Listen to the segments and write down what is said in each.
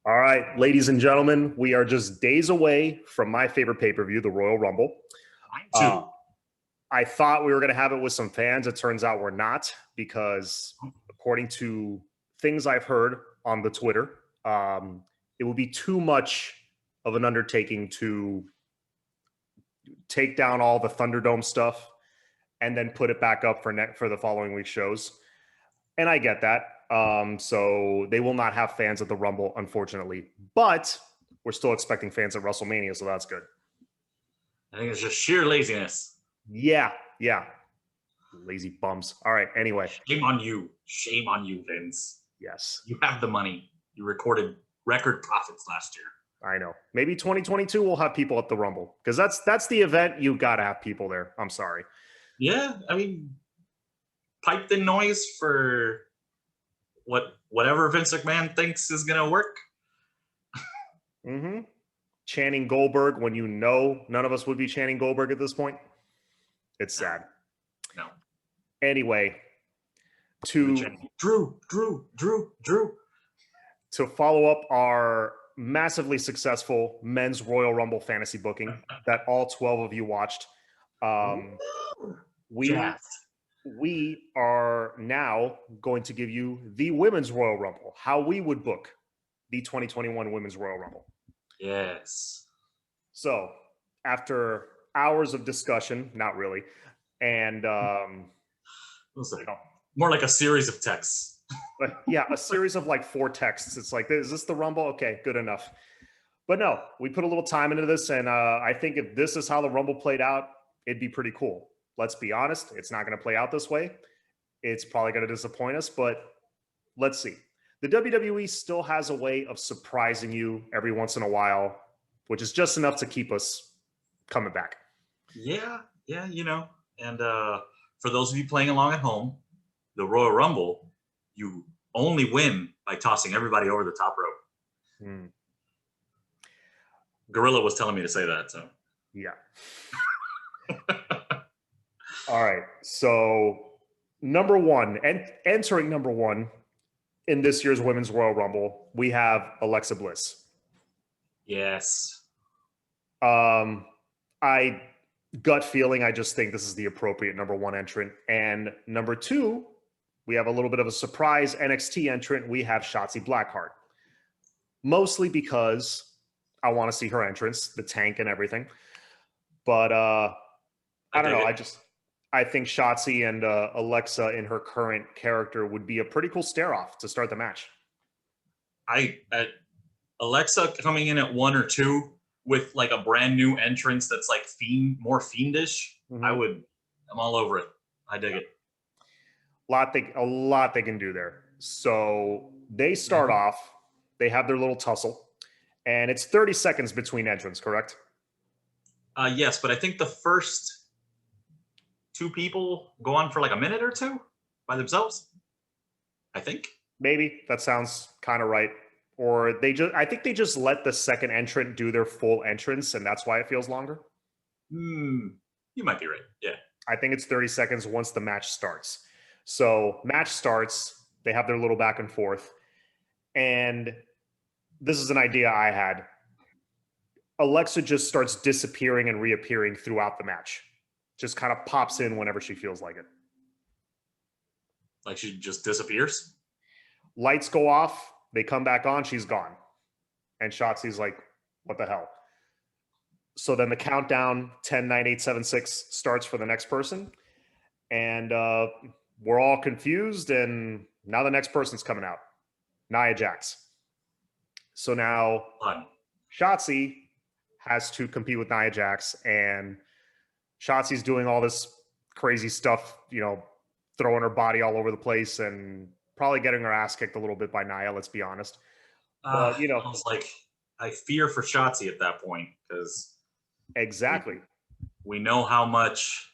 All right, ladies and gentlemen, we are just days away from my favorite pay per view, the Royal Rumble. Mine Uh, too. I thought we were going to have it with some fans. It turns out we're not because, according to things I've heard on the Twitter, it would be too much of an undertaking to take down all the Thunderdome stuff and then put it back up for the following week's shows. And I get that. So they will not have fans at the Rumble, unfortunately. But we're still expecting fans at WrestleMania, so that's good. I think it's just sheer laziness. Yeah. Lazy bums. All right. Anyway. Shame on you. Shame on you, Vince. Yes. You have the money. You recorded record profits last year. I know. Maybe 2022 we'll have people at the Rumble because that's the event you got to have people there. I'm sorry. Yeah, I mean, pipe the noise for whatever Vince McMahon thinks is gonna work. Mm-hmm. Chanting Goldberg when you know none of us would be chanting Goldberg at this point. It's sad. No. Anyway, to Drew. To follow up our massively successful men's Royal Rumble fantasy booking that all 12 of you watched, we are now going to give you the women's Royal Rumble, how we would book the 2021 women's Royal Rumble. Yes. So after hours of discussion, not really, and more like a series of texts. But yeah, a series of like 4 texts. It's like, is this the Rumble? Okay, good enough. But no, we put a little time into this, and I think if this is how the Rumble played out, it'd be pretty cool. Let's be honest, it's not going to play out this way. It's probably going to disappoint us, but let's see. The WWE still has a way of surprising you every once in a while, which is just enough to keep us coming back. Yeah, and for those of you playing along at home, the Royal Rumble, you only win by tossing everybody over the top rope. Gorilla was telling me to say that, so. Yeah. All right. So number one, and entering number one in this year's Women's Royal Rumble, we have Alexa Bliss. Yes. I gut feeling, I just think this is the appropriate number one entrant. And number two, we have a little bit of a surprise NXT entrant. We have Shotzi Blackheart. Mostly because I want to see her entrance, the tank and everything. But I don't know. I think Shotzi and Alexa in her current character would be a pretty cool stare-off to start the match. Alexa coming in at 1 or 2 with like a brand new entrance that's like more fiendish. Mm-hmm. I'm all over it. I dig it. A lot they can do there. So they start off, they have their little tussle, and it's 30 seconds between entrants, correct? Yes, but I think the first 2 people go on for like a minute or 2 by themselves. I think. Maybe that sounds kind of right. Or I think they just let the second entrant do their full entrance, and that's why it feels longer. You might be right. Yeah. I think it's 30 seconds once the match starts. So match starts, they have their little back and forth. And this is an idea I had. Alexa just starts disappearing and reappearing throughout the match. Just kind of pops in whenever she feels like it. Like she just disappears? Lights go off, they come back on, she's gone. And Shotzi's like, what the hell? So then the countdown, 10, 9, 8, 7, 6 starts for the next person. And we're all confused, and now the next person's coming out. Nia Jax. So now Shotzi has to compete with Nia Jax, and Shotzi's doing all this crazy stuff, throwing her body all over the place and probably getting her ass kicked a little bit by Nia, let's be honest. I was like, I fear for Shotzi at that point because exactly. We know how much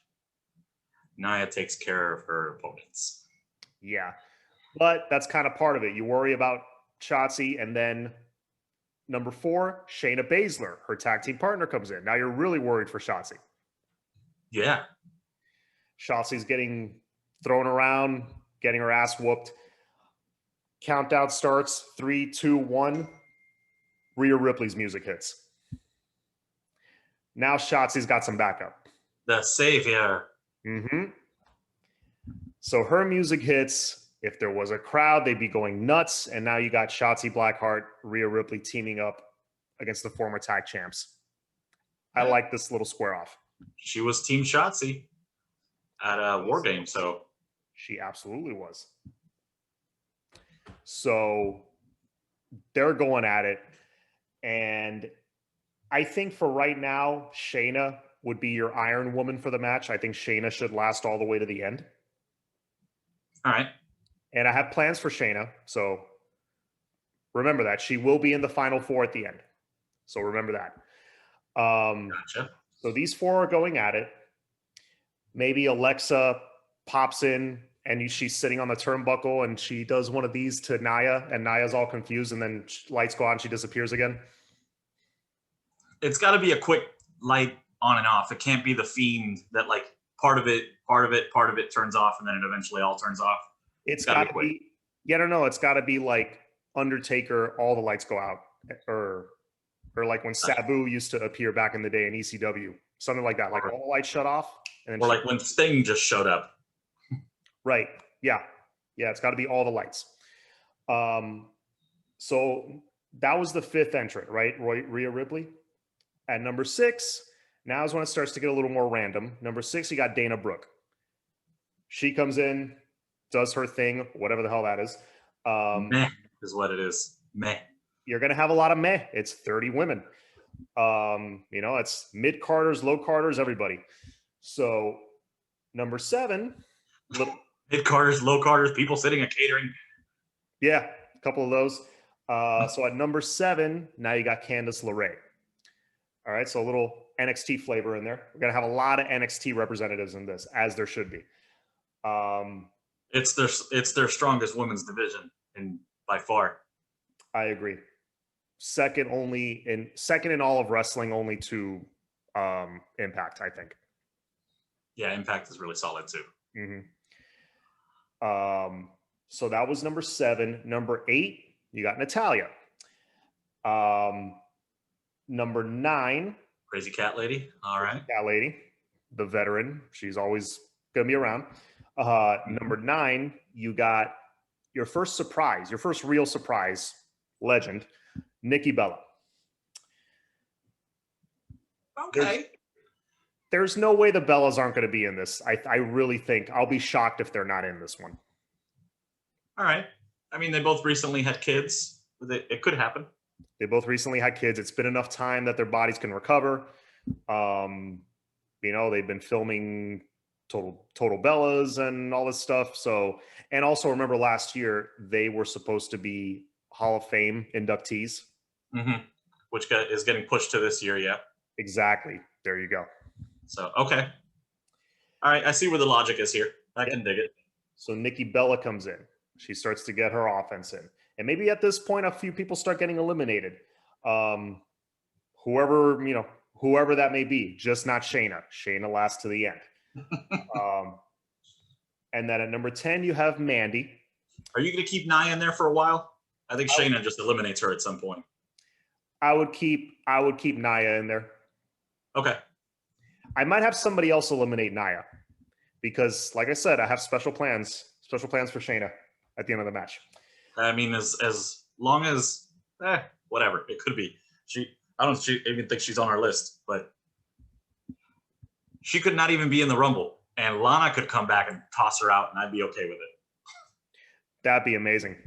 Nia takes care of her opponents. Yeah, but that's kind of part of it. You worry about Shotzi, and then number 4, Shayna Baszler, her tag team partner, comes in. Now you're really worried for Shotzi. Yeah. Shotzi's getting thrown around, getting her ass whooped. Countdown starts, 3, 2, 1. Rhea Ripley's music hits. Now Shotzi's got some backup. The savior. Mm-hmm. So her music hits. If there was a crowd, they'd be going nuts. And now you got Shotzi Blackheart, Rhea Ripley teaming up against the former tag champs. I like this little square off. She was Team Shotzi at a War Game, so she absolutely was. So they're going at it. And I think for right now, Shayna would be your Iron Woman for the match. I think Shayna should last all the way to the end. All right. And I have plans for Shayna. So remember that. She will be in the Final Four at the end. So remember that. Gotcha. So these four are going at it. Maybe Alexa pops in and she's sitting on the turnbuckle and she does one of these to Nia and Nia's all confused and then lights go on and she disappears again. It's got to be a quick light on and off. It can't be the Fiend that like part of it turns off and then it eventually all turns off. It's got to be, yeah, I don't know. It's got to be like Undertaker, all the lights go out, or like when Sabu used to appear back in the day in ECW, something like that. Like all the lights shut off. And then like when Sting just showed up. Right. Yeah. Yeah. It's got to be all the lights. So that was the fifth entrant, right? Rhea Ripley. At number 6, now is when it starts to get a little more random. Number 6, you got Dana Brooke. She comes in, does her thing, whatever the hell that is. Meh is what it is. Meh. You're going to have a lot of meh. It's 30 women. It's mid-carders, low-carders, everybody. So number 7. Mid-carders, low-carders, people sitting at catering. Yeah, a couple of those. So at number 7, now you got Candice LeRae. All right, so a little NXT flavor in there. We're going to have a lot of NXT representatives in this, as there should be. It's their strongest women's division, and by far. I agree. Second in all of wrestling, only to Impact, I think. Yeah, Impact is really solid too. Mm-hmm. So that was number 7. Number 8, you got Natalya. Number 9, Crazy Cat Lady. All right. Cat Lady, the veteran. She's always going to be around. Number 9, you got your first real surprise legend, Nikki Bella. Okay. There's no way the Bellas aren't going to be in this. I really think. I'll be shocked if they're not in this one. All right. I mean, they both recently had kids. It could happen. They both recently had kids. It's been enough time that their bodies can recover. They've been filming Total Bellas and all this stuff. So, and also remember last year, they were supposed to be Hall of Fame inductees. Mm-hmm. Which is getting pushed to this year, yeah. Exactly. There you go. So, okay. All right, I see where the logic is here. I can dig it. So Nikki Bella comes in. She starts to get her offense in. And maybe at this point, a few people start getting eliminated. Whoever that may be, just not Shayna. Shayna lasts to the end. And then at number 10, you have Mandy. Are you going to keep Nia in there for a while? I think Shayna just eliminates her at some point. I would keep Nia in there. Okay. I might have somebody else eliminate Nia because, like I said, I have special plans for Shayna at the end of the match. I mean, as long as whatever it could be. I don't even think she's on our list, but she could not even be in the Rumble, and Lana could come back and toss her out, and I'd be okay with it. That'd be amazing.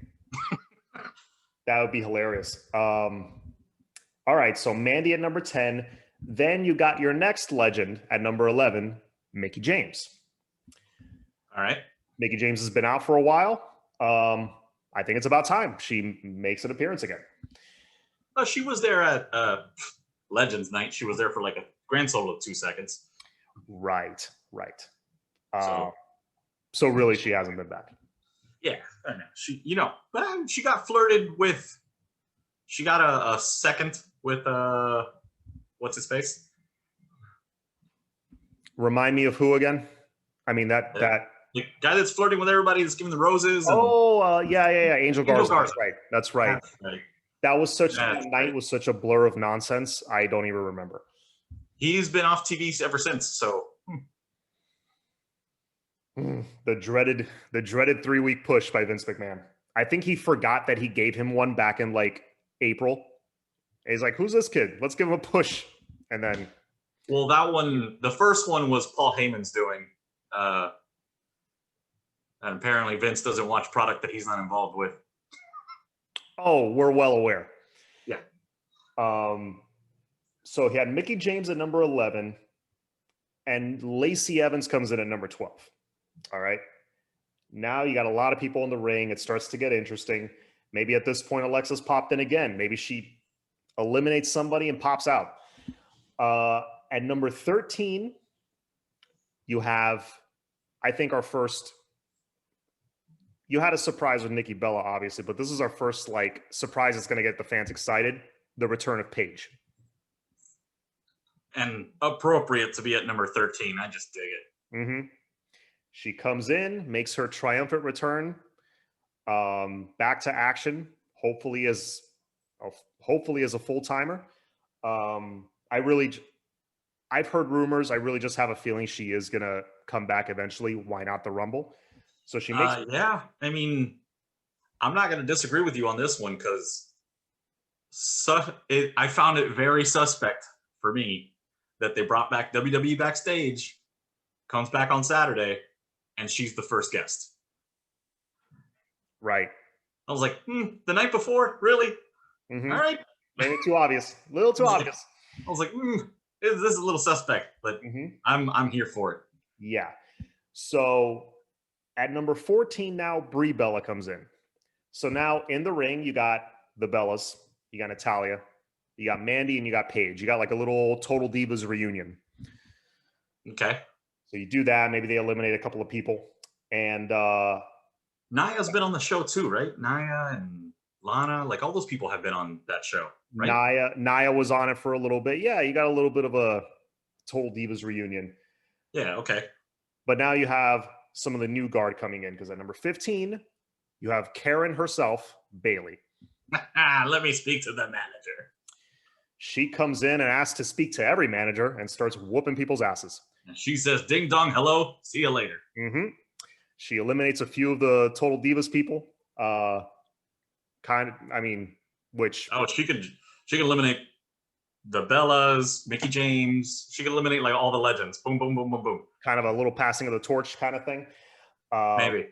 That would be hilarious. All right, so Mandy at number 10. Then you got your next legend at number 11, Mickie James. All right. Mickie James has been out for a while. I think it's about time she makes an appearance again. Oh, she was there at Legends Night. She was there for like a grand total of 2 seconds. Right. So really, she hasn't been back. Yeah, I know. She got flirted with. She got a second with what's his face? Remind me of who again? I mean that the guy that's flirting with everybody, that's giving the roses. Yeah. Angel Garza. That's right. that That's night great. was such a blur of nonsense. I don't even remember. He's been off TV ever since. So The dreaded 3-week push by Vince McMahon. I think he forgot that he gave him one back in like April. And he's like, "Who's this kid? Let's give him a push." And then, well, that one, the first one was Paul Heyman's doing. Uh, and apparently Vince doesn't watch product that he's not involved with. oh, we're well aware. Yeah. So he had Mickey James at number 11, and Lacey Evans comes in at number 12. All right. Now you got a lot of people in the ring. It starts to get interesting. Maybe at this point, Alexa's popped in again. Maybe she eliminates somebody and pops out. At number 13, you have, I think, our first. You had a surprise with Nikki Bella, obviously, but this is our first like surprise that's going to get the fans excited. The return of Paige. And appropriate to be at number 13. I just dig it. Mm-hmm. She comes in, makes her triumphant return, back to action. Hopefully as a full timer. I've heard rumors. I really just have a feeling she is gonna come back eventually. Why not the Rumble? So she makes. Yeah, I mean, I'm not going to disagree with you on this one because I found it very suspect for me that they brought back WWE Backstage, comes back on Saturday, and she's the first guest. Right. I was like, the night before, really? Mm-hmm. All right. Maybe too obvious. A little too obvious. I was like, this is a little suspect, but I'm here for it. Yeah. So at number 14 now, Brie Bella comes in. So now in the ring, you got the Bellas, you got Natalya, you got Mandy, and you got Paige. You got like a little Total Divas reunion. Okay. So you do that. Maybe they eliminate a couple of people. And Nia's been on the show too, right? Nia and Lana, like all those people have been on that show, right? Nia was on it for a little bit. Yeah, you got a little bit of a Total Divas reunion. Yeah, okay. But now you have some of the new guard coming in because at number 15, you have Karen herself, Bailey. Let me speak to the manager. She comes in and asks to speak to every manager and starts whooping people's asses. And she says, "Ding dong, hello, see you later." Mm-hmm. She eliminates a few of the Total Divas people. Which she could eliminate the Bellas, Mickey James. She could eliminate like all the legends. Boom, boom, boom, boom, boom. Kind of a little passing of the torch kind of thing. Maybe.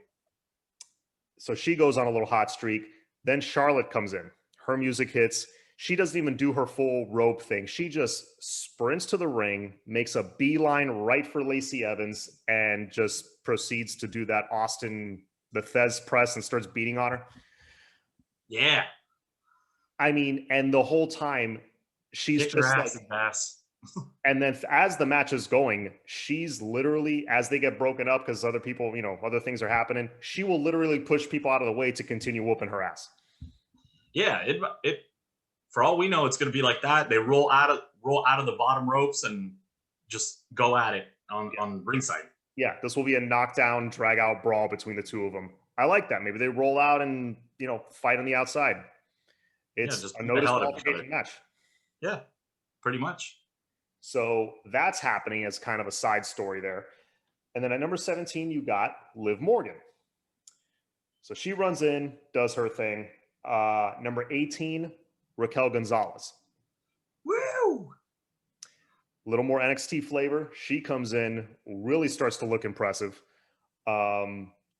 So she goes on a little hot streak. Then Charlotte comes in. Her music hits. She doesn't even do her full rope thing. She just sprints to the ring, makes a beeline right for Lacey Evans, and just proceeds to do that the Thez press and starts beating on her. Yeah. I mean, and the whole time she's just like, and then as the match is going, she's literally, as they get broken up because other people, other things are happening, she will literally push people out of the way to continue whooping her ass. Yeah, it for all we know, it's going to be like that. They roll out of the bottom ropes and just go at it on ringside. Yeah, this will be a knockdown, drag out brawl between the two of them. I like that. Maybe they roll out and fight on the outside. It's a no disqualification match. Yeah, pretty much. So that's happening as kind of a side story there. And then at number 17, you got Liv Morgan. So she runs in, does her thing. Number 18, Raquel Gonzalez. Woo! A little more NXT flavor. She comes in, really starts to look impressive.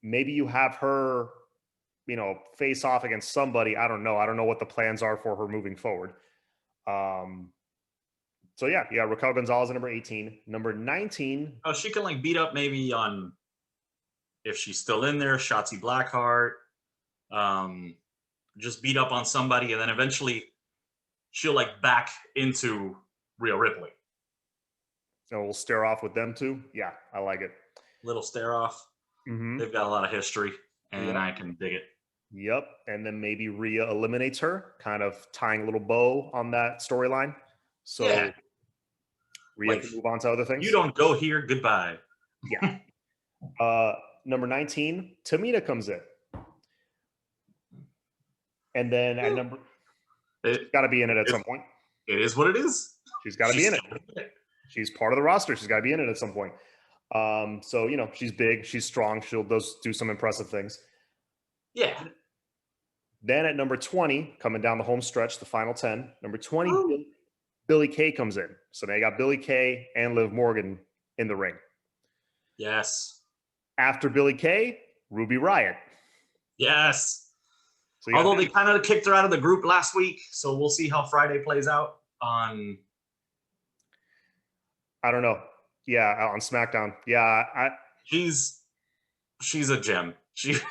Maybe you have her, face off against somebody. I don't know. I don't know what the plans are for her moving forward. So yeah, Raquel Gonzalez at number 18. Number 19. Oh, she can like beat up maybe on, if she's still in there, Shotzi Blackheart. Just beat up on somebody, and then eventually she'll like back into Rhea Ripley. So we'll stare off with them too. Yeah, I like it. Little stare off. Mm-hmm. They've got a lot of history, and I can dig it. Yep. And then maybe Rhea eliminates her, kind of tying a little bow on that storyline. So Rhea can move on to other things. You don't go here. Goodbye. Yeah. Number 19, Tamina comes in. And then It, Got to be in it at it, some point. it is what it is. She's got to be in it. still in it. She's part of the roster. She's got to be in it at some point. So she's big, she's strong. She'll do some impressive things. Yeah. Then at number 20, coming down the home stretch, the final 10, number 20, Billie Kay comes in. So now you got Billie Kay and Liv Morgan in the ring. Yes. After Billie Kay, Ruby Riott. Yes. So although they kind of kicked her out of the group last week, so we'll see how Friday plays out on. I don't know. Yeah, on SmackDown. Yeah, she's a gem. She's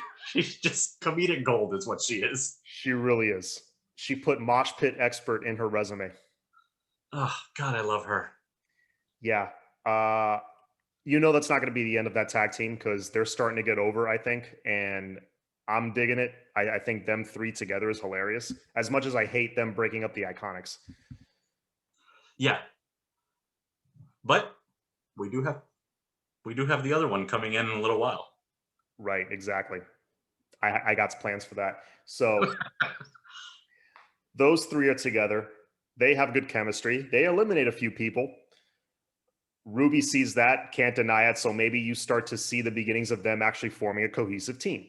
just comedic gold is what she is. She really is. She put mosh pit expert in her resume. Oh God, I love her. Yeah. That's not going to be the end of that tag team because they're starting to get over, I think, and I'm digging it. I think them three together is hilarious. As much as I hate them breaking up the Iconics. Yeah. But we do have the other one coming in a little while. Right, exactly. I got plans for that. So those three are together. They have good chemistry. They eliminate a few people. Ruby sees that, can't deny it. So maybe you start to see the beginnings of them actually forming a cohesive team.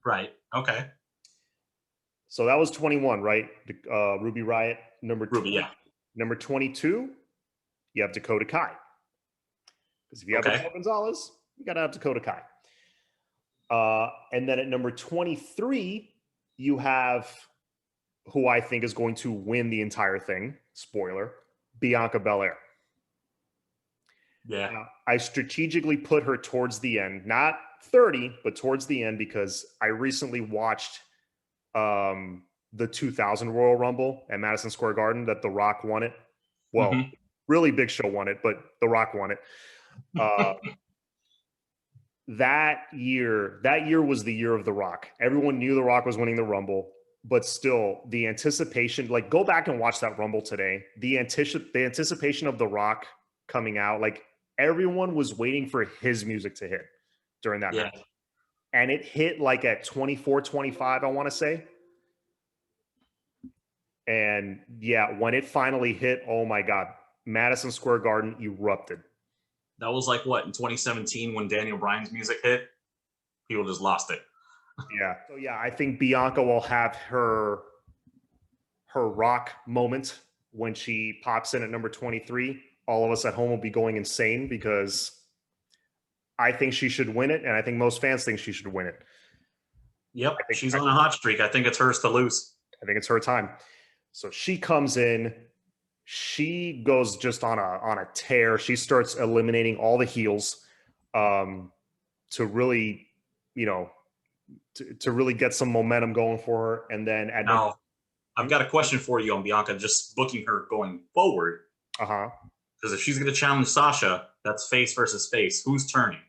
Right. Okay. So that was 21, right? Ruby Riott. Number 20, yeah. Number 22, you have Dakota Kai. Because if you have Raquel Gonzalez, you got to have Dakota Kai. And then at number 23, you have who I think is going to win the entire thing. Spoiler, Bianca Belair. Yeah. I strategically put her towards the end, not 30, but towards the end because I recently watched the 2000 Royal Rumble at Madison Square Garden that The Rock won it. Well, really Big Show won it, but The Rock won it. That year was the year of The Rock. Everyone knew The Rock was winning the Rumble, but still the anticipation, like go back and watch that Rumble today. The anticipation of The Rock coming out, like everyone was waiting for his music to hit during that match. And it hit like at 24, 25, I want to say. And yeah, when it finally hit, oh my God, Madison Square Garden erupted. That was like what, in 2017 when Daniel Bryan's music hit? People just lost it. Yeah. So yeah, I think Bianca will have her Rock moment when she pops in at number 23. All of us at home will be going insane because I think she should win it, and I think most fans think she should win it. Yep, she's on a hot streak. I think it's hers to lose. I think it's her time. So she comes in, she goes just on a tear. She starts eliminating all the heels to really, to really get some momentum going for her. And then now, I've got a question for you on Bianca, just booking her going forward. Because if she's going to challenge Sasha, that's face versus face. Who's turning?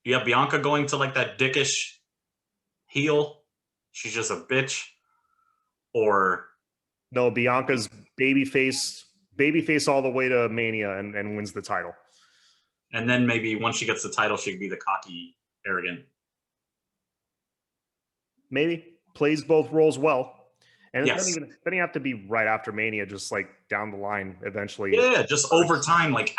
You have Bianca going to like that dickish heel. She's just a bitch. Or no, Bianca's babyface all the way to Mania and wins the title. And then maybe once she gets the title, she could be the cocky, arrogant. Maybe plays both roles well. And yes. it doesn't have to be right after Mania, just like down the line eventually. Yeah, just over time, like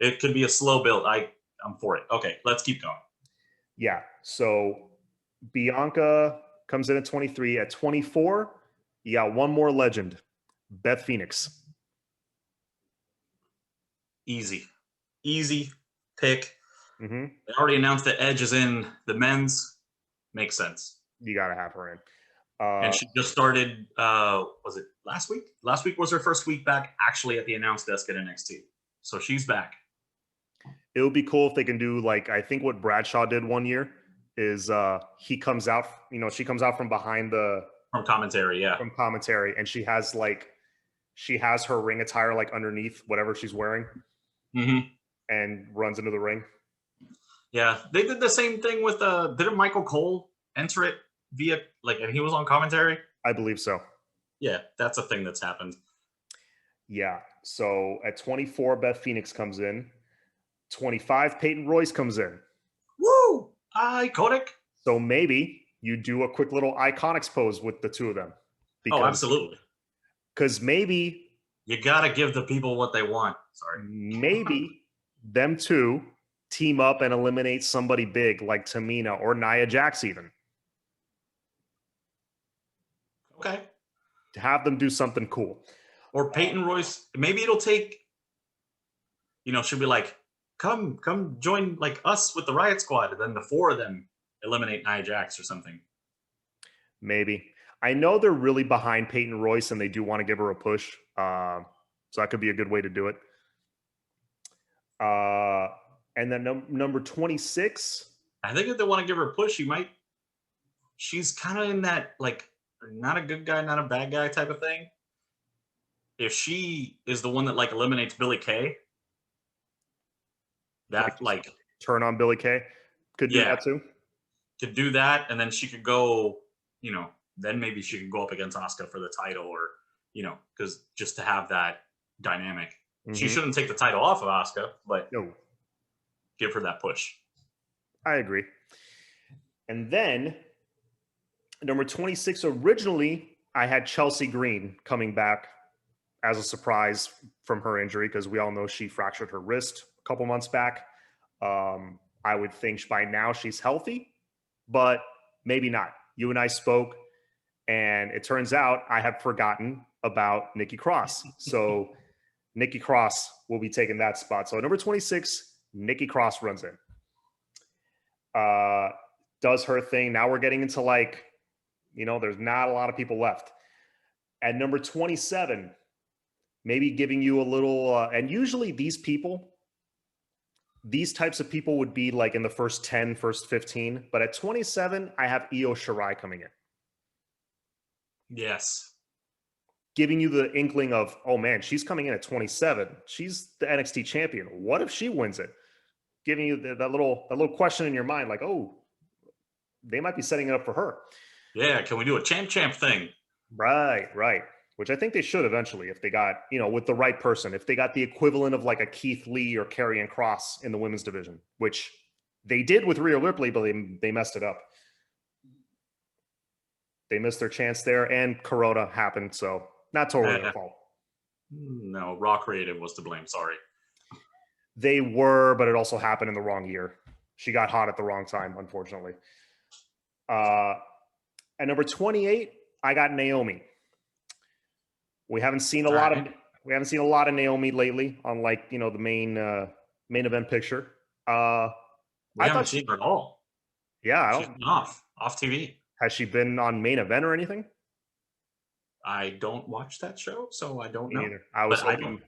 it could be a slow build. I'm for it. Okay, let's keep going. Yeah, so Bianca comes in at 23. At 24, you got one more legend, Beth Phoenix. Easy pick. Mm-hmm. They already announced that Edge is in the men's. Makes sense. You got to have her in. And she just started, was it last week? Last week was her first week back actually at the announce desk at NXT. So she's back. It would be cool if they can do like, I think what Bradshaw did one year is he comes out, she comes out from behind from commentary, yeah. From commentary, and she has her ring attire like underneath whatever she's wearing. Mm-hmm. And runs into the ring. Yeah, they did the same thing with didn't Michael Cole enter it via and he was on commentary? I believe so. Yeah, that's a thing that's happened. Yeah. So at 24, Beth Phoenix comes in. 25, Peyton Royce comes in. Woo! Iconic. So maybe you do a quick little Iconics pose with the two of them. Oh, because absolutely. maybe You got to give the people what they want. Sorry. maybe them two team up and eliminate somebody big like Tamina or Nia Jax, even Okay. to have them do something cool. Or Peyton Royce. Maybe it'll take, she'll be like, come join like us with the Riot Squad. And then the four of them eliminate Nia Jax or something. Maybe. I know they're really behind Peyton Royce and they do want to give her a push. So that could be a good way to do it. And then number 26. I think if they want to give her a push, she's kind of in that like not a good guy, not a bad guy type of thing. If she is the one that like eliminates Billy Kay, that like turn on Billy Kay, could do that too. Could do that, and then she could go, then maybe she could go up against Asuka for the title, or because just to have that dynamic. Mm-hmm. She shouldn't take the title off of Asuka, but give her that push. I agree. And then number 26, originally I had Chelsea Green coming back as a surprise from her injury, because we all know she fractured her wrist a couple months back. I would think by now she's healthy, but maybe not. You and I spoke, and it turns out I have forgotten about Nikki Cross. So Nikki Cross will be taking that spot. So number 26, Nikki Cross runs in. Does her thing. Now we're getting into like, there's not a lot of people left. At number 27, maybe giving you a little, and usually these types of people would be like in the first 10, first 15. But at 27, I have Io Shirai coming in. Yes. Giving you the inkling of, oh man, she's coming in at 27. She's the NXT champion. What if she wins it? Giving you that little question in your mind, like, oh, they might be setting it up for her. Yeah, can we do a champ thing? Right. Which I think they should eventually, if they got, with the right person, if they got the equivalent of like a Keith Lee or Karrion Kross in the women's division, which they did with Rhea Ripley, but they messed it up. They missed their chance there, and Corona happened, so not totally their fault. No, Raw Creative was to blame. Sorry. They were, but it also happened in the wrong year. She got hot at the wrong time, unfortunately. At number 28, I got Naomi. We haven't seen a lot of Naomi lately on like, the main event picture. We haven't seen her at all. Yeah, she's been off TV. Has she been on main event or anything? I don't watch that show, so I don't know. Either. I was hoping.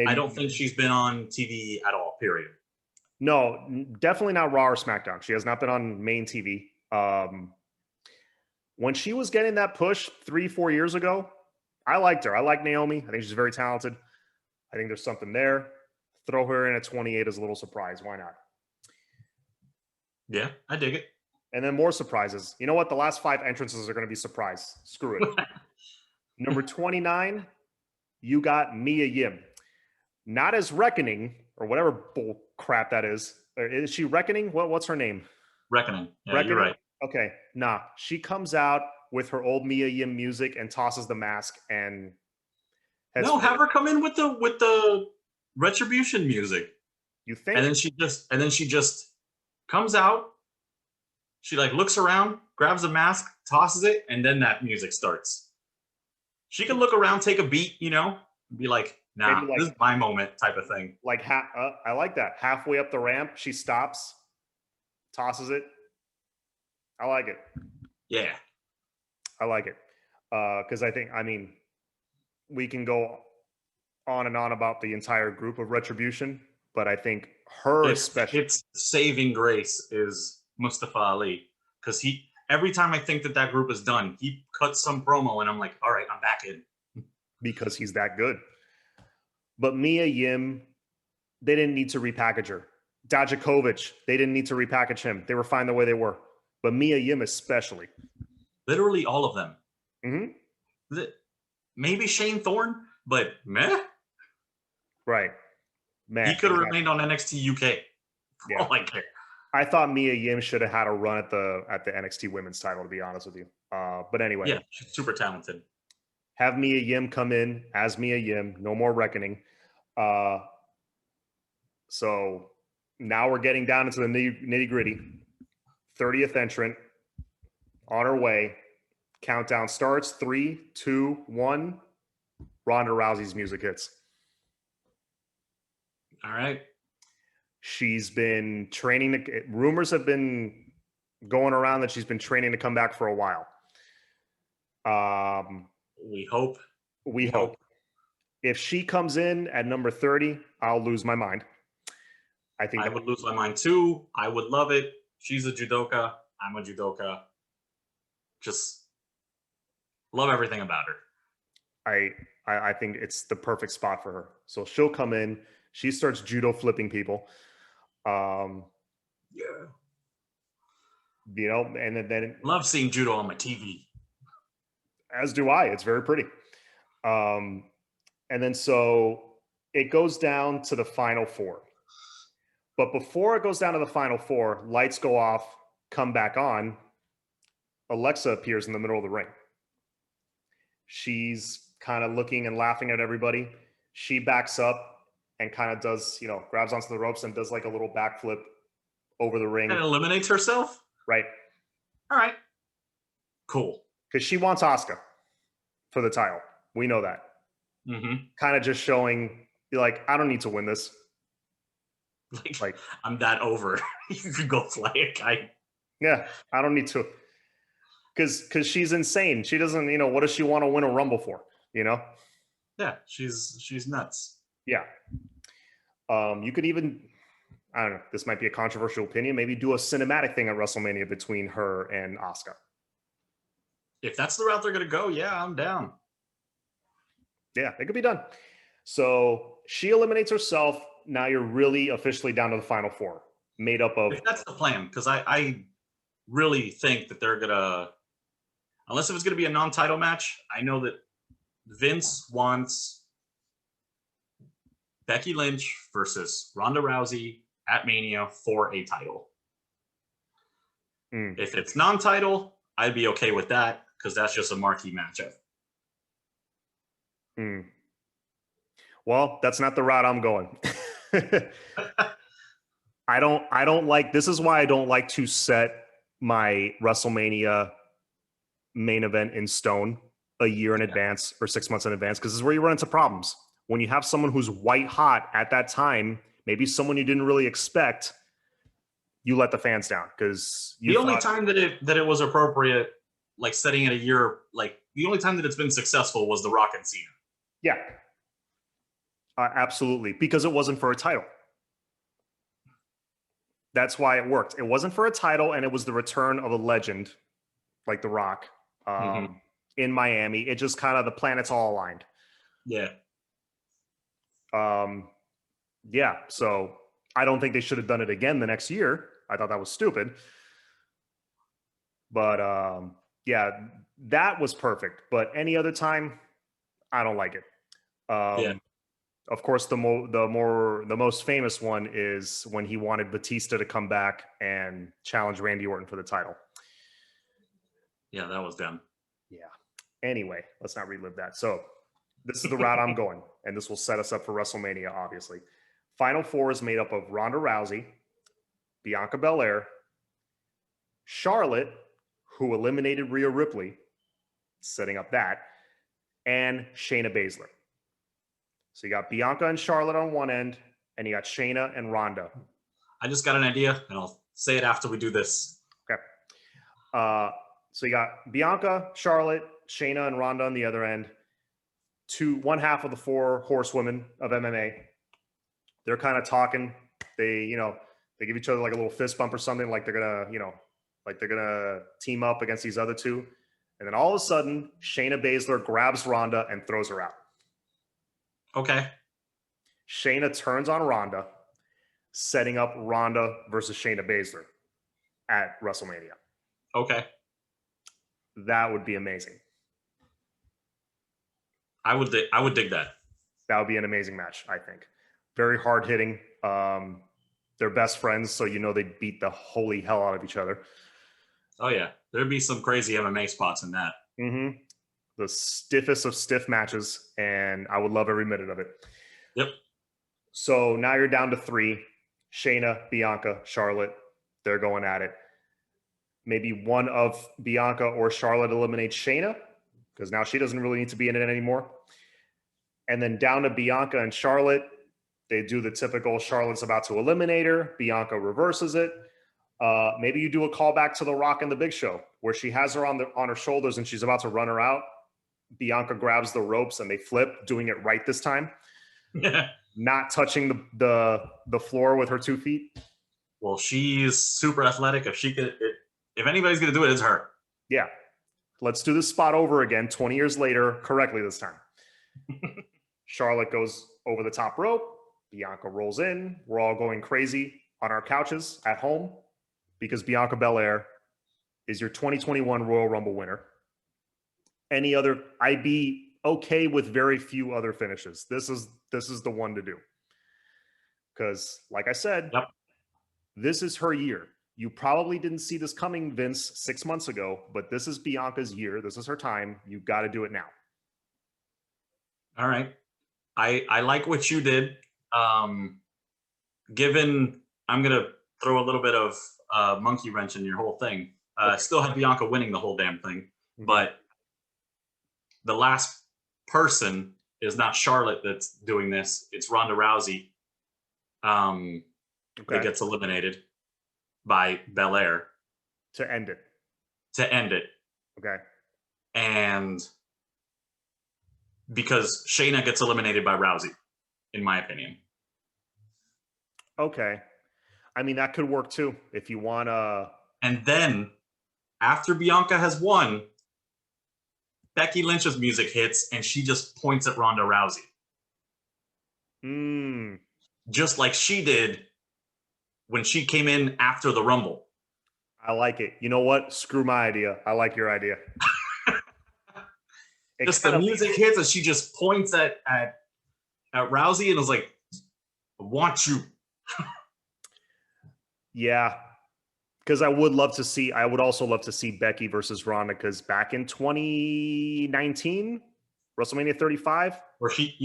I don't think she's been on TV at all, period. No, definitely not Raw or SmackDown. She has not been on main TV. When she was getting that push 3-4 years ago, I liked her. I like Naomi. I think she's very talented. I think there's something there. Throw her in at 28 as a little surprise. Why not? Yeah, I dig it. And then more surprises. You know what? The last 5 entrances are going to be surprise. Screw it. Number 29, you got Mia Yim. Not as Reckoning or whatever bull crap that is. Is she Reckoning? What's her name? Reckoning. Yeah, Reckoning? You're right. Okay. Nah. She comes out with her old Mia Yim music and tosses the mask and have her come in with the Retribution music. You think? And then she just comes out. She like looks around, grabs a mask, tosses it, and then that music starts. She can look around, take a beat, be like, nah, this is my moment type of thing. Like, I like that. Halfway up the ramp, she stops, tosses it. I like it. Yeah. I like it. Because we can go on and on about the entire group of Retribution, but I think its saving grace is Mustafa Ali, because every time I think that group is done, he cuts some promo and I'm like, all right, I'm back in. Because he's that good. But Mia Yim, they didn't need to repackage her. Dijakovic, they didn't need to repackage him. They were fine the way they were. But Mia Yim especially. Literally all of them. Mm-hmm. Maybe Shane Thorne, but meh. Right. Meh. He could have remained on NXT UK. Yeah. I thought Mia Yim should have had a run at the NXT Women's title, to be honest with you. But anyway. Yeah, she's super talented. Have Mia Yim come in as Mia Yim. No more reckoning. Uh, so now we're getting down into the nitty gritty. 30th entrant on her way. Countdown starts. 3, 2, 1. Ronda Rousey's music hits. All right. She's been training. Rumors have been going around that she's been training to come back for a while. We hope. We hope. If she comes in at number 30, I'll lose my mind. I would lose my mind too. I would love it. She's a judoka. I'm a judoka. Just love everything about her. I think it's the perfect spot for her. So she'll come in. She starts judo flipping people. Yeah. You know, and then love seeing judo on my TV. As do I. It's very pretty. And then so it goes down to the final 4. But before it goes down to the final 4, lights go off, come back on. Alexa appears in the middle of the ring. She's kind of looking and laughing at everybody. She backs up and kind of does, you know, grabs onto the ropes and does like a little backflip over the ring. And eliminates herself? Right. All right. Cool. Because she wants Asuka for the title. We know that. Mm-hmm. Kind of just showing, like, I don't need to win this. Like I'm that over. You can go fly a kite. Yeah, I don't need to. Because she's insane. She doesn't, you know, what does she want to win a Rumble for? You know? Yeah, she's nuts. Yeah. You could even, I don't know, this might be a controversial opinion, maybe do a cinematic thing at WrestleMania between her and Asuka. If that's the route they're going to go, yeah, I'm down. Yeah, it could be done. So she eliminates herself. Now you're really officially down to the final 4, made up of. If that's the plan, because I really think that they're going to, unless if it's going to be a non-title match, I know that Vince wants Becky Lynch versus Ronda Rousey at Mania for a title. If it's non-title, I'd be okay with that because that's just a marquee matchup. Well, that's not the route I'm going. I don't like, this is why I don't like to set my WrestleMania main event in stone a year in advance or 6 months in advance, because this is where you run into problems. When you have someone who's white hot at that time, maybe someone you didn't really expect, you let the fans down because the only time that it was appropriate, like setting it a year, like the only time that it's been successful was The Rock and Cena. Yeah. Absolutely. Because it wasn't for a title. That's why it worked. It wasn't for a title, and it was the return of a legend like The Rock in Miami. It just kind of, the planets all aligned. Yeah. Yeah. So I don't think they should have done it again the next year. I thought that was stupid. But yeah, that was perfect. But any other time, I don't like it. Yeah. Of course, the most famous one is when he wanted Batista to come back and challenge Randy Orton for the title. Yeah, that was dumb. Yeah. Anyway, let's not relive that. So this is the route I'm going, and this will set us up for WrestleMania, obviously. Final 4 is made up of Ronda Rousey, Bianca Belair, Charlotte, who eliminated Rhea Ripley, setting up that, and Shayna Baszler. So you got Bianca and Charlotte on one end, and you got Shayna and Ronda. I just got an idea, and I'll say it after we do this. Okay. So you got Bianca, Charlotte, Shayna, and Ronda on the other end. One half of the 4 horsewomen of MMA. They're kind of talking. They give each other like a little fist bump or something, like they're gonna team up against these other 2. And then all of a sudden, Shayna Baszler grabs Ronda and throws her out. Okay. Shayna turns on Ronda, setting up Ronda versus Shayna Baszler at WrestleMania. Okay. That would be amazing. I would dig that. That would be an amazing match, I think. Very hard hitting. They're best friends, so you know they beat the holy hell out of each other. Oh yeah, there'd be some crazy MMA spots in that. the stiffest of stiff matches, and I would love every minute of it. Yep. So now you're down to 3. Shayna, Bianca, Charlotte. They're going at it. Maybe one of Bianca or Charlotte eliminates Shayna, because now she doesn't really need to be in it anymore. And then down to Bianca and Charlotte. They do the typical Charlotte's about to eliminate her. Bianca reverses it. Maybe you do a callback to The Rock and the Big Show, where she has her on her shoulders and she's about to run her out. Bianca grabs the ropes and they flip, doing it right this time. Not touching the floor with her 2 feet. Well, she's super athletic. If anybody's gonna do it, it's her. Yeah. Let's do this spot over again, 20 years later, correctly this time. Charlotte goes over the top rope. Bianca rolls in. We're all going crazy on our couches at home because Bianca Belair is your 2021 Royal Rumble winner. I'd be okay with very few other finishes. This is the one to do. Because, like I said, yep. This is her year. You probably didn't see this coming, Vince, 6 months ago, but this is Bianca's year. This is her time. You've got to do it now. All right. I like what you did. Given I'm going to throw a little bit of monkey wrench in your whole thing. Okay. Still have Bianca winning the whole damn thing. But the last person is not Charlotte that's doing this. It's Ronda Rousey. That gets eliminated by Belair. To end it. Okay. And because Shayna gets eliminated by Rousey, in my opinion. Okay. I mean, that could work too, if you want to. And then, after Bianca has won, Becky Lynch's music hits, and she just points at Ronda Rousey. Just like she did when she came in after the Rumble. I like it. You know what? Screw my idea. I like your idea. Just the music hits, and she just points at Rousey, and was like, "I want you." Yeah, because I would also love to see Becky versus Ronda, because back in 2019, WrestleMania 35, where she,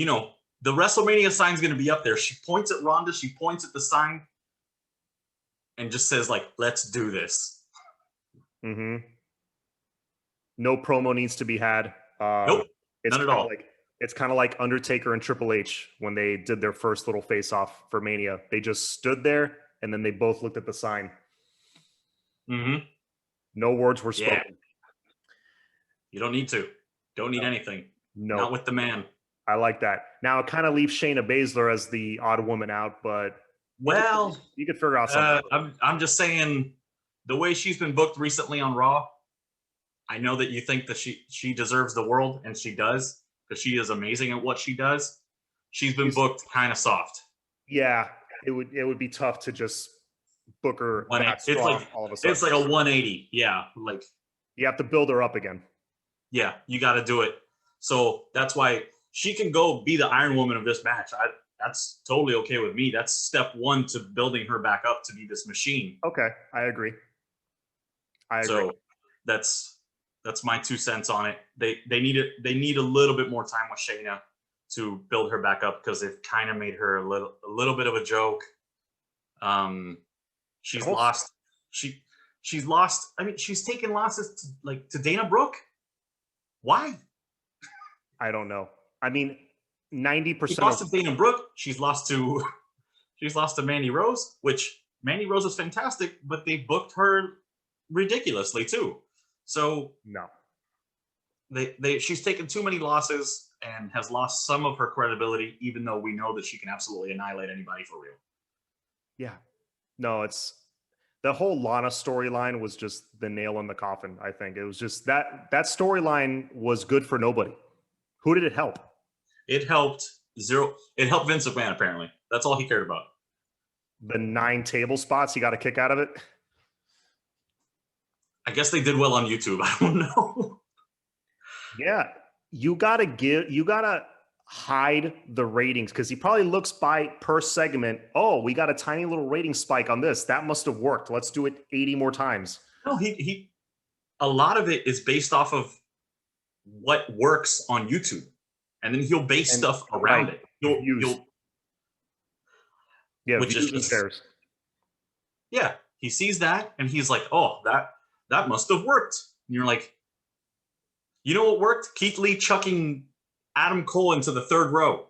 the WrestleMania sign's going to be up there. She points at Ronda, she points at the sign, and just says, like, "Let's do this." No promo needs to be had. Nope, none at all. It's kind of like Undertaker and Triple H when they did their first little face-off for Mania. They just stood there, and then they both looked at the sign. No words were spoken. Yeah. You don't need to. Don't need anything. No. Not with the man. I like that. Now, it kind of leaves Shayna Baszler as the odd woman out, but you could figure out something. I'm just saying, the way she's been booked recently on Raw, I know that you think that she deserves the world, and she does, because she is amazing at what she does. She's been booked kind of soft. Yeah, it would be tough to just book her that strong all of a sudden. It's like a 180. Yeah, like you have to build her up again. Yeah, you got to do it. So that's why she can go be the Iron Woman of this match. That's totally okay with me. That's step one to building her back up to be this machine. Okay, I agree. So that's my 2 cents on it. They need a little bit more time with Shayna to build her back up, because they've kind of made her a little bit of a joke. She's lost. She's lost. I mean, she's taken losses to Dana Brooke. Why? I don't know. I mean, 90%. She lost to Dana Brooke. She's lost to Mandy Rose, which Mandy Rose is fantastic, but they booked her ridiculously too. So no, she's taken too many losses and has lost some of her credibility, even though we know that she can absolutely annihilate anybody for real. Yeah. No, it's the whole Lana storyline was just the nail in the coffin. I think it was just that storyline was good for nobody. Who did it help? It helped zero. It helped Vince McMahon, apparently. That's all he cared about. The 9 table spots he got a kick out of it. I guess they did well on YouTube. I don't know. Yeah. You gotta hide the ratings, because he probably looks by per segment. Oh, we got a tiny little rating spike on this. That must have worked. Let's do it 80 more times. No, a lot of it is based off of what works on YouTube, and then he'll base And stuff around right, it. views. Yeah, Which is views and just shares. yeah. He sees that and he's like, oh, that must have worked. And you're like, you know what worked? Keith Lee chucking Adam Cole into the third row.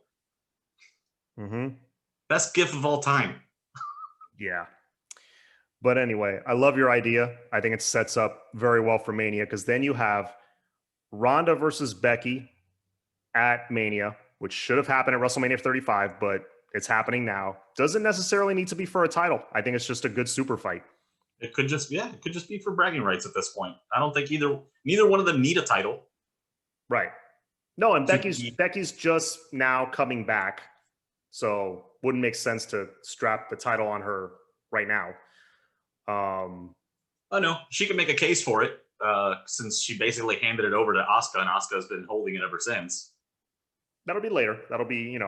Mm-hmm. Best gif of all time. Yeah. But anyway, I love your idea. I think it sets up very well for Mania because then you have Ronda versus Becky at Mania, which should have happened at WrestleMania 35, but it's happening now. Doesn't necessarily need to be for a title. I think it's just a good super fight. It could just be for bragging rights at this point. I don't think neither one of them need a title. Right. No, and To Becky's just now coming back. So wouldn't make sense to strap the title on her right now. Oh no, she can make a case for it, since she basically handed it over to Asuka, and Asuka's been holding it ever since. That'll be later. That'll be,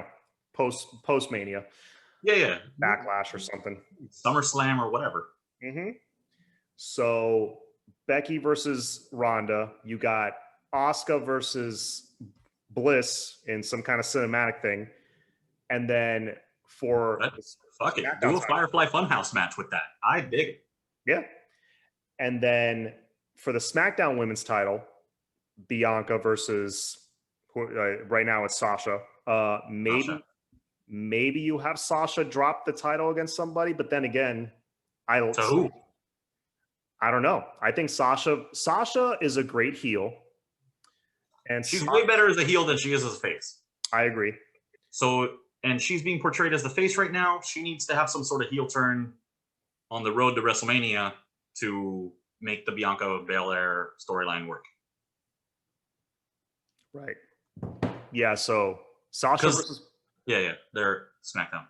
post Mania. Yeah. Backlash or something. SummerSlam or whatever. Mm-hmm. So Becky versus Ronda. You got Asuka versus Bliss in some kind of cinematic thing. And then for fuck it. Do a Firefly Funhouse match with that. I dig it. Yeah. And then for the SmackDown Women's title, Bianca versus right now it's Sasha. Maybe you have Sasha drop the title against somebody, but then again, I don't know. I think Sasha is a great heel. And she's way better as a heel than she is as a face. I agree. So, and she's being portrayed as the face right now. She needs to have some sort of heel turn on the road to WrestleMania to make the Bianca Belair storyline work. Right. Yeah, so Sasha versus... Yeah, they're SmackDown.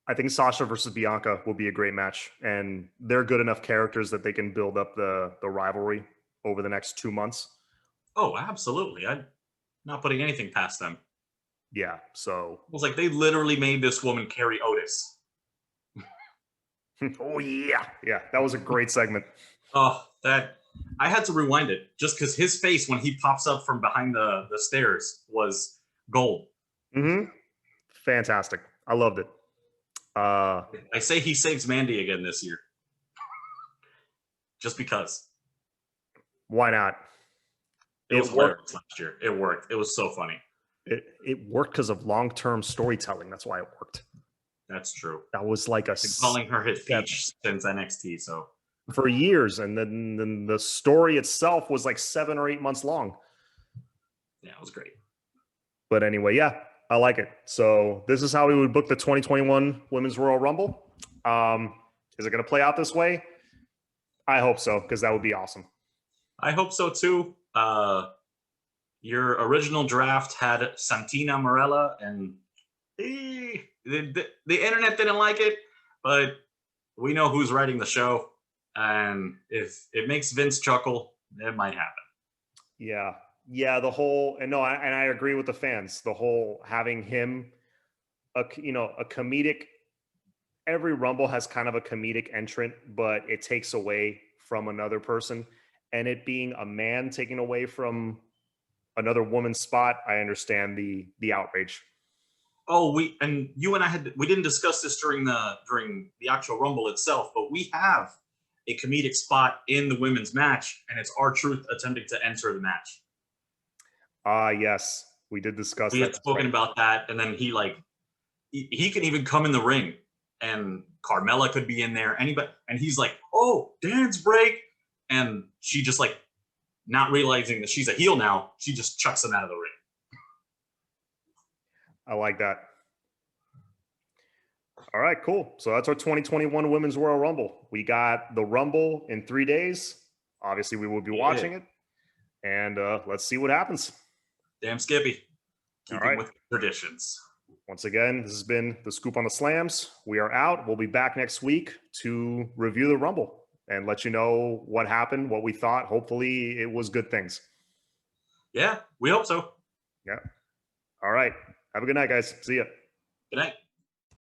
I think Sasha versus Bianca will be a great match, and they're good enough characters that they can build up the rivalry over the next 2 months. Oh, absolutely. I'm not putting anything past them. Yeah, so... It was like they literally made this woman carry Otis. Oh, yeah. Yeah, that was a great segment. Oh, I had to rewind it just because his face when he pops up from behind the stairs was gold. Mm-hmm. Fantastic. I loved it. I say he saves Mandy again this year. Just because. Why not? It was hilarious last year. It worked. It was so funny. It worked because of long-term storytelling. That's why it worked. That's true. That was like I've been calling her his peach since NXT, so for years, and then the story itself was like 7 or 8 months long. Yeah, it was great. But anyway, yeah, I like it. So this is how we would book the 2021 Women's Royal Rumble. Is it going to play out this way? I hope so, because that would be awesome. I hope so too. Your original draft had Santina Marella, and the internet didn't like it, but we know who's writing the show, and if it makes Vince chuckle, it might happen. Yeah, the whole and I agree with the fans. The whole having him, a comedic. Every Rumble has kind of a comedic entrant, but it takes away from another person, and it being a man taking away from another woman's spot, I understand the outrage. Oh, you and I we didn't discuss this during the actual Rumble itself, but we have a comedic spot in the women's match, and it's R-Truth attempting to enter the match. Yes, we did discuss. We had spoken about that, and then he can even come in the ring, and Carmella could be in there. Anybody, and he's like, "Oh, dance break," and she just like, not realizing that she's a heel now, she just chucks him out of the ring. I like that. All right, cool. So that's our 2021 Women's Royal Rumble. We got the Rumble in 3 days. Obviously, we will be watching it, and let's see what happens. Damn Skippy. Keeping with traditions. Once again, this has been the Scoop on the Slams. We are out. We'll be back next week to review the Rumble and let you know what happened, what we thought. Hopefully, it was good things. Yeah, we hope so. Yeah. All right. Have a good night, guys. See ya. Good night.